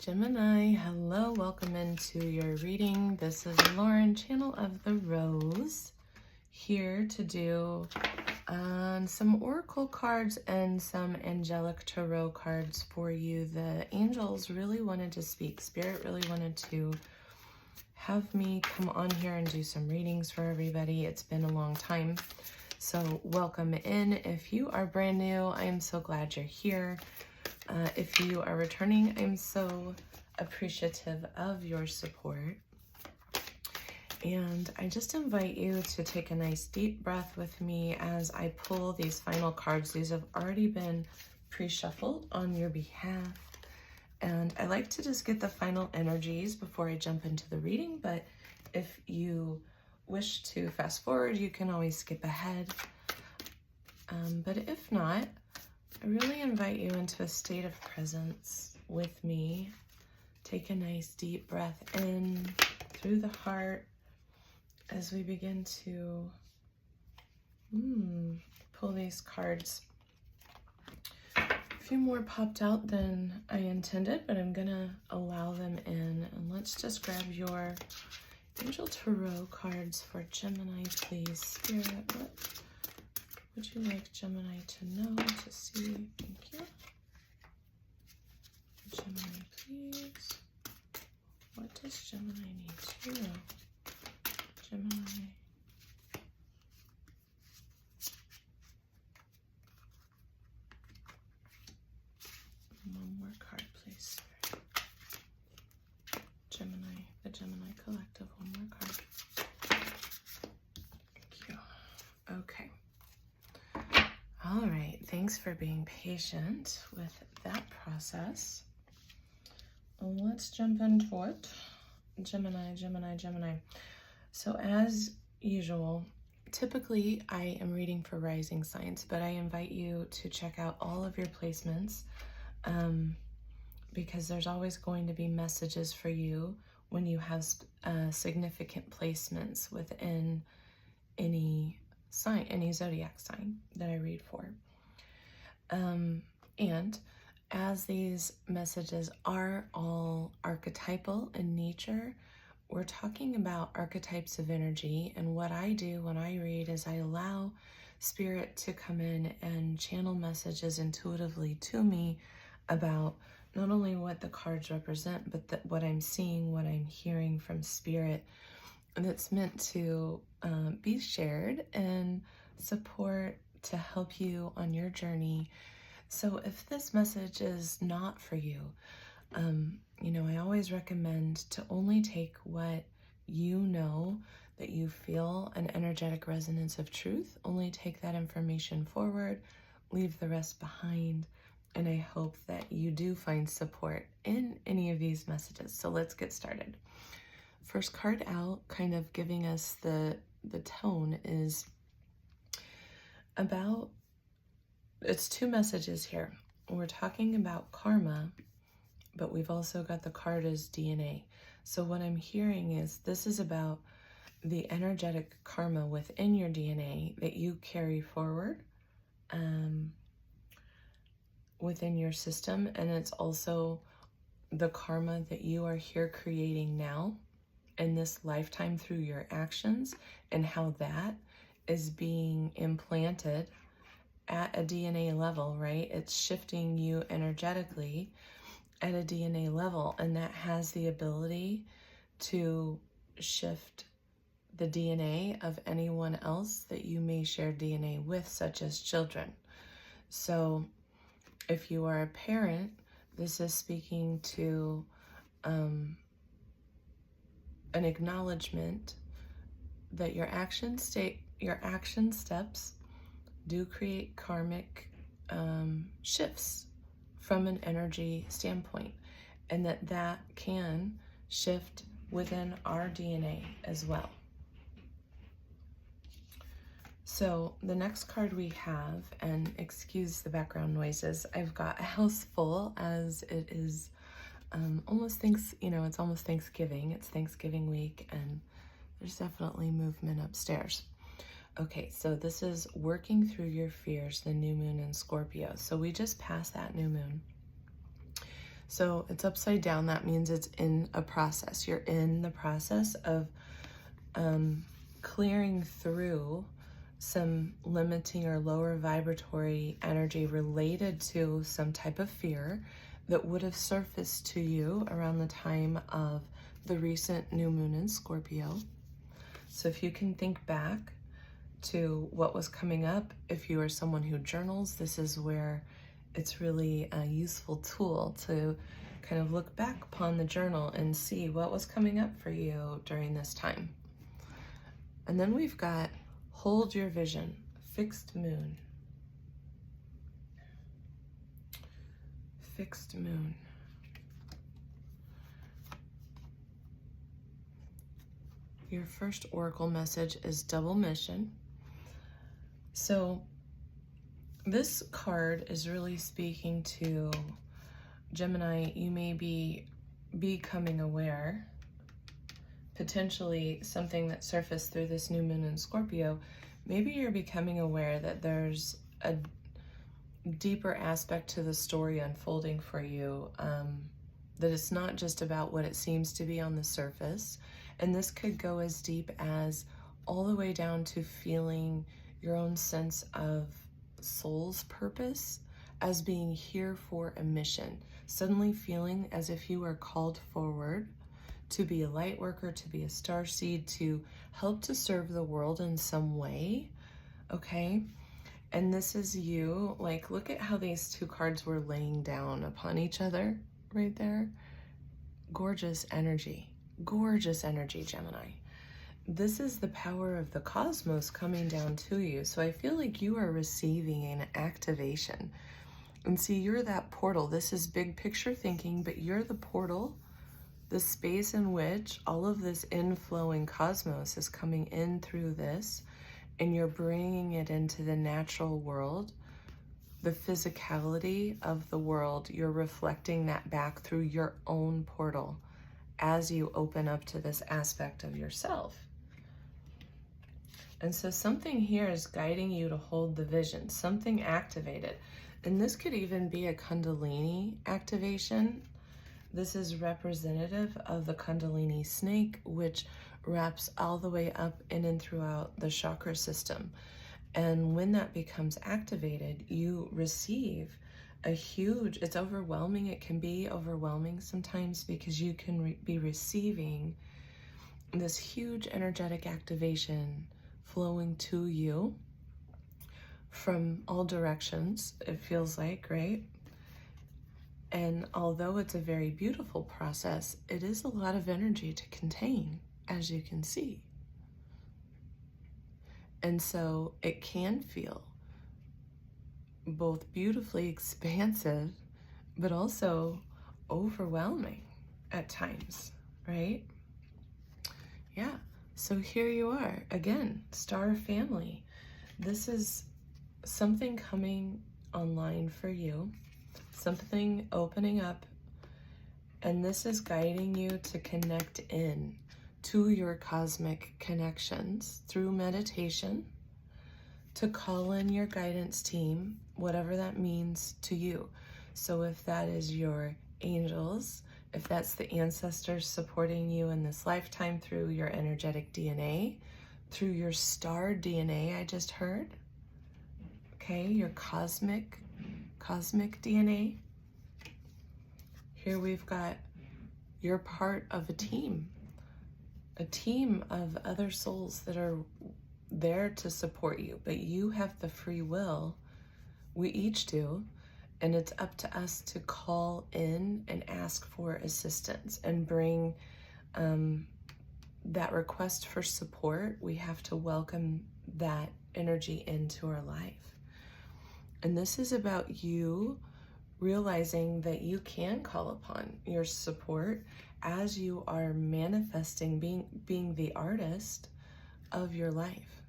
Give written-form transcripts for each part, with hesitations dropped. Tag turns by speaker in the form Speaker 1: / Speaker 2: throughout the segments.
Speaker 1: Gemini, hello, welcome into your reading. This is Lauren, Channel of the Rose, here to do some oracle cards and some angelic tarot cards for you. The angels really wanted to speak. Spirit really wanted to have me come on here and do some readings for everybody. It's been a long time, so welcome in. If you are brand new, I am so glad you're here. If you are returning, I'm so appreciative of your support. And I just invite you to take a nice deep breath with me as I pull these final cards. These have already been pre-shuffled on your behalf. And I like to just get the final energies before I jump into the reading. But if you wish to fast forward, you can always skip ahead. But if not, I really invite you into a state of presence with me. Take a nice deep breath in through the heart as we begin to pull these cards. A few more popped out than I intended, but I'm gonna allow them in. And let's just grab your Angel Tarot cards for Gemini, please. Spirit, what would you like Gemini to know, to see? Thank you. Gemini, please. What does Gemini need to know? Gemini. One more card, please. Gemini, the Gemini Collective, one more card. Thank you. Okay. All right, thanks for being patient with that process. Let's jump into it. Gemini, Gemini, Gemini. So as usual, typically I am reading for rising signs, but I invite you to check out all of your placements because there's always going to be messages for you when you have significant placements within any sign, any zodiac sign that I read for. And as these messages are all archetypal in nature, we're talking about archetypes of energy. And what I do when I read is I allow Spirit to come in and channel messages intuitively to me about not only what the cards represent, but what I'm seeing, what I'm hearing from Spirit. And it's meant to be shared and support to help you on your journey. So if this message is not for you, I always recommend to only take what you know that you feel an energetic resonance of truth. Only take that information forward, leave the rest behind. And I hope that you do find support in any of these messages. So let's get started. First card out, kind of giving us the tone, is about, it's two messages here. We're talking about karma, but we've also got the card as DNA. So what I'm hearing is this is about the energetic karma within your DNA that you carry forward within your system. And it's also the karma that you are here creating now in this lifetime through your actions, and how that is being implanted at a DNA level, right? It's shifting you energetically at a DNA level, and that has the ability to shift the DNA of anyone else that you may share DNA with, such as children. So if you are a parent, this is speaking to an acknowledgement that your action steps do create karmic shifts from an energy standpoint, and that can shift within our DNA as well. So the next card we have, and excuse the background noises, I've got a house full as it is almost it's almost Thanksgiving. It's Thanksgiving week, and there's definitely movement upstairs. Okay, so this is working through your fears, the new moon in Scorpio. So we just passed that new moon. So it's upside down. That means it's in a process. You're in the process of clearing through some limiting or lower vibratory energy related to some type of fear that would have surfaced to you around the time of the recent new moon in Scorpio. So if you can think back to what was coming up, if you are someone who journals, this is where it's really a useful tool to kind of look back upon the journal and see what was coming up for you during this time. And then we've got hold your vision, fixed moon. Fixed moon. Your first oracle message is double mission. So this card is really speaking to Gemini. You may be becoming aware, potentially something that surfaced through this new moon in Scorpio. Maybe you're becoming aware that there's a deeper aspect to the story unfolding for you, that it's not just about what it seems to be on the surface. And this could go as deep as all the way down to feeling your own sense of soul's purpose as being here for a mission, suddenly feeling as if you are called forward to be a light worker, to be a starseed, to help to serve the world in some way, okay? And this is you. Like, look at how these two cards were laying down upon each other right there. Gorgeous energy, Gemini. This is the power of the cosmos coming down to you. So I feel like you are receiving an activation. And see, you're that portal. This is big picture thinking, but you're the portal, the space in which all of this inflowing cosmos is coming in through this, and you're bringing it into the natural world, the physicality of the world. You're reflecting that back through your own portal as you open up to this aspect of yourself. And so something here is guiding you to hold the vision, something activated. And this could even be a Kundalini activation. This is representative of the Kundalini snake, which wraps all the way up in and throughout the chakra system. And when that becomes activated, you receive a huge, it's overwhelming. It can be overwhelming sometimes because you can be receiving this huge energetic activation flowing to you from all directions, it feels like, right? And although it's a very beautiful process, it is a lot of energy to contain, as you can see. And so it can feel both beautifully expansive, but also overwhelming at times, right? Yeah, so here you are, again, star family. This is something coming online for you, something opening up, and this is guiding you to connect in to your cosmic connections through meditation, to call in your guidance team, whatever that means to you. So if that is your angels, if that's the ancestors supporting you in this lifetime through your energetic DNA, through your star DNA I just heard, okay, your cosmic DNA. Here we've got, you're part of a team of other souls that are there to support you, but you have the free will. We each do, and it's up to us to call in and ask for assistance and bring that request for support. We have to welcome that energy into our life. And this is about you realizing that you can call upon your support as you are manifesting, being the artist of your life.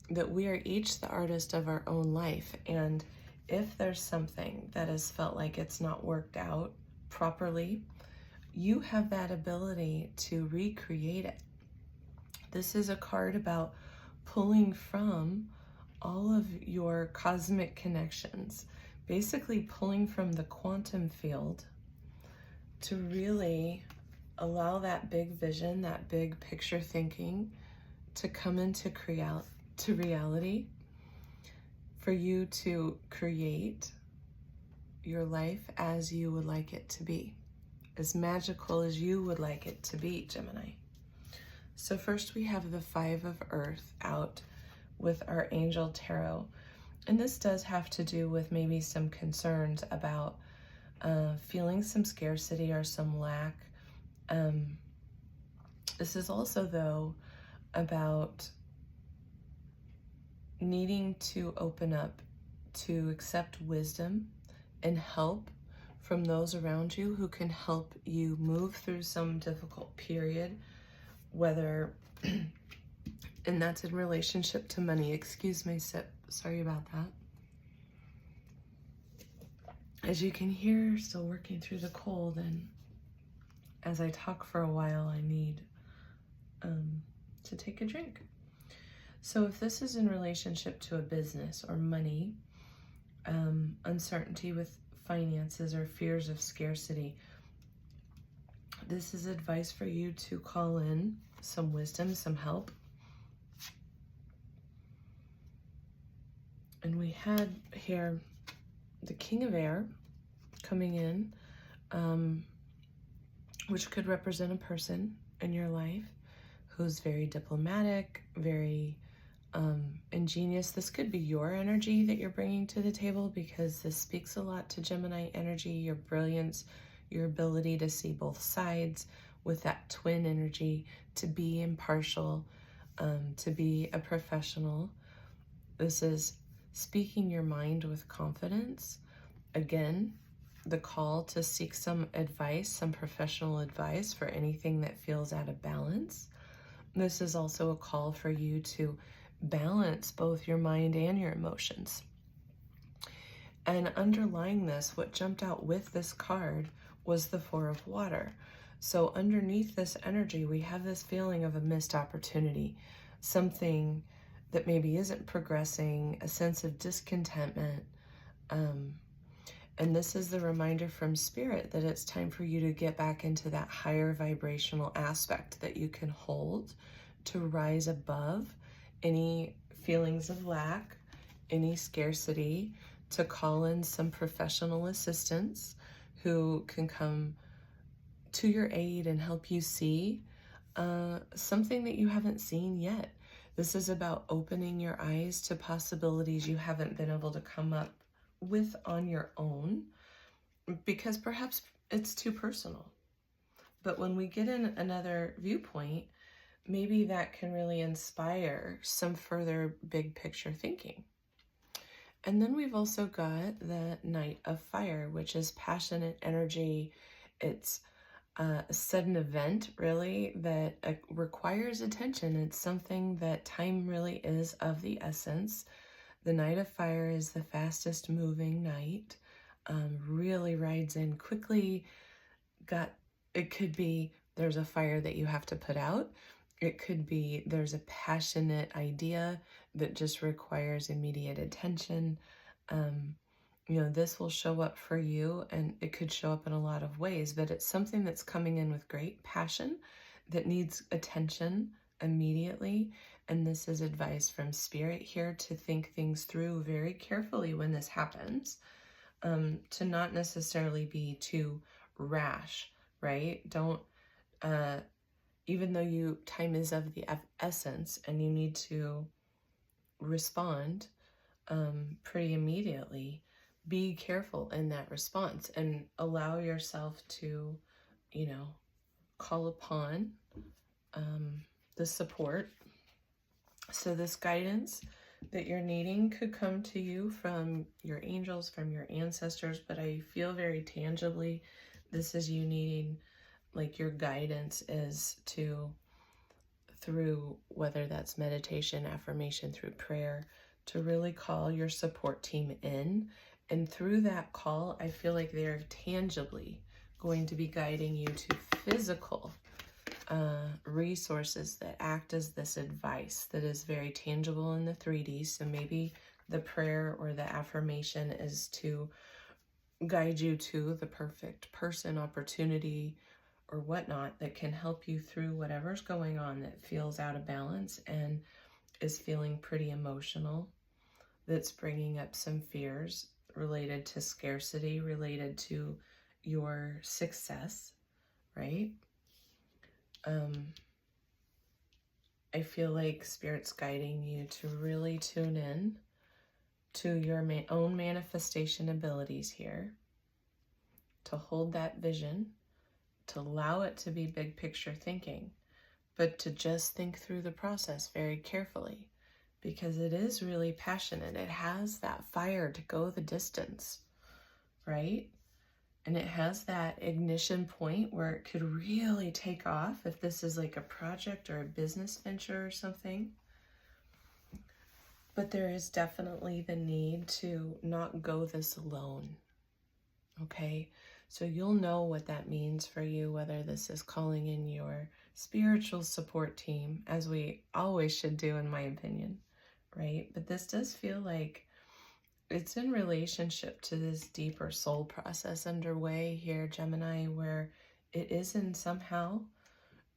Speaker 1: That we are each the artist of our own life. And if there's something that has felt like it's not worked out properly, you have that ability to recreate it. This is a card about pulling from all of your cosmic connections, basically pulling from the quantum field to really allow that big vision, that big picture thinking to come into reality, for you to create your life as you would like it to be, as magical as you would like it to be, Gemini. So first we have the 5 of Earth out with our Angel Tarot. And this does have to do with maybe some concerns about feeling some scarcity or some lack. This is also, though, about needing to open up to accept wisdom and help from those around you who can help you move through some difficult period, whether, and that's in relationship to money. Excuse my sip, sorry about that. As you can hear, still working through the cold, and as I talk for a while, I need to take a drink. So if this is in relationship to a business or money, uncertainty with finances or fears of scarcity, this is advice for you to call in some wisdom, some help. And we had here the King of Air coming in, which could represent a person in your life who's very diplomatic, very ingenious. This could be your energy that you're bringing to the table, because this speaks a lot to Gemini energy, your brilliance, your ability to see both sides with that twin energy, to be impartial, to be a professional. This is speaking your mind with confidence. Again, the call to seek some advice, some professional advice for anything that feels out of balance. This is also a call for you to balance both your mind and your emotions. And underlying this, what jumped out with this card was the 4 of Water. So underneath this energy, we have this feeling of a missed opportunity, something that maybe isn't progressing, a sense of discontentment. And this is the reminder from Spirit that it's time for you to get back into that higher vibrational aspect that you can hold, to rise above any feelings of lack, any scarcity, to call in some professional assistance who can come to your aid and help you see something that you haven't seen yet. This is about opening your eyes to possibilities you haven't been able to come up with on your own, because perhaps it's too personal. But when we get in another viewpoint, maybe that can really inspire some further big picture thinking. And then we've also got the Knight of Fire, which is passionate energy. It's a sudden event, really, that requires attention. It's something that time really is of the essence. The Knight of Fire is the fastest moving knight, really rides in quickly. It could be there's a fire that you have to put out. It could be there's a passionate idea that just requires immediate attention. This will show up for you, and it could show up in a lot of ways, but it's something that's coming in with great passion that needs attention immediately. And this is advice from Spirit here to think things through very carefully when this happens, to not necessarily be too rash, right? Don't, even though time is of the essence and you need to respond pretty immediately, be careful in that response and allow yourself to, call upon the support. So this guidance that you're needing could come to you from your angels, from your ancestors, but I feel very tangibly this is you needing, like, your guidance is through whether that's meditation, affirmation, through prayer, to really call your support team in. And through that call, I feel like they're tangibly going to be guiding you to physical resources that act as this advice that is very tangible in the 3D. So maybe the prayer or the affirmation is to guide you to the perfect person, opportunity, or whatnot that can help you through whatever's going on that feels out of balance and is feeling pretty emotional, that's bringing up some fears related to scarcity, related to your success, right? I feel like Spirit's guiding you to really tune in to your own manifestation abilities here, to hold that vision, to allow it to be big picture thinking, but to just think through the process very carefully, because it is really passionate. It has that fire to go the distance, right? And it has that ignition point where it could really take off if this is like a project or a business venture or something. But there is definitely the need to not go this alone, okay? So you'll know what that means for you, whether this is calling in your spiritual support team, as we always should do, in my opinion, right? But this does feel like it's in relationship to this deeper soul process underway here, Gemini, where it is somehow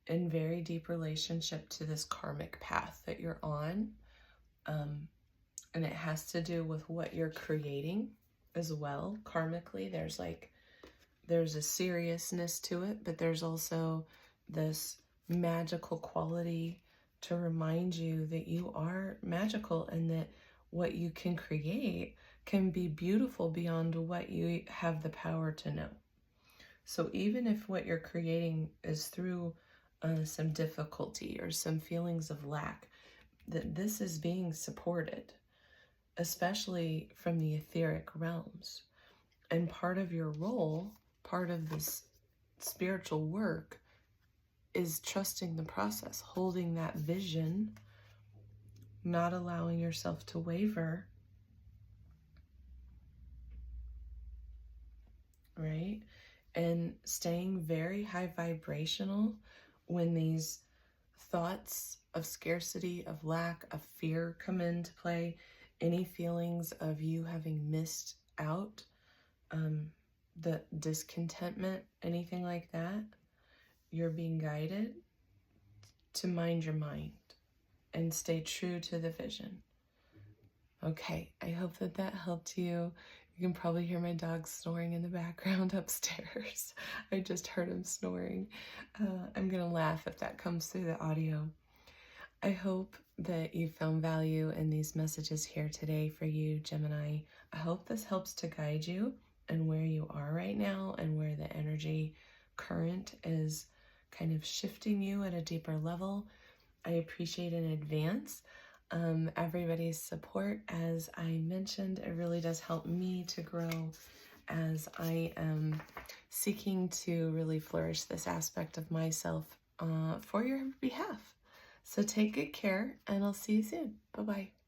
Speaker 1: in very deep relationship to this karmic path that you're on. And it has to do with what you're creating as well. Karmically, there's a seriousness to it, but there's also this magical quality to remind you that you are magical and that what you can create can be beautiful beyond what you have the power to know. So even if what you're creating is through some difficulty or some feelings of lack, that this is being supported, especially from the etheric realms. And part of your role, part of this spiritual work, is trusting the process, holding that vision, not allowing yourself to waver, right? And staying very high vibrational when these thoughts of scarcity, of lack, of fear come into play, any feelings of you having missed out, the discontentment, anything like that, you're being guided to mind your mind and stay true to the vision. Okay, I hope that that helped you. You can probably hear my dog snoring in the background upstairs. I just heard him snoring. I'm gonna laugh if that comes through the audio. I hope that you found value in these messages here today for you, Gemini. I hope this helps to guide you and where you are right now and where the energy current is kind of shifting you at a deeper level. I appreciate in advance everybody's support. As I mentioned, it really does help me to grow as I am seeking to really flourish this aspect of myself for your behalf. So take good care, and I'll see you soon. Bye-bye.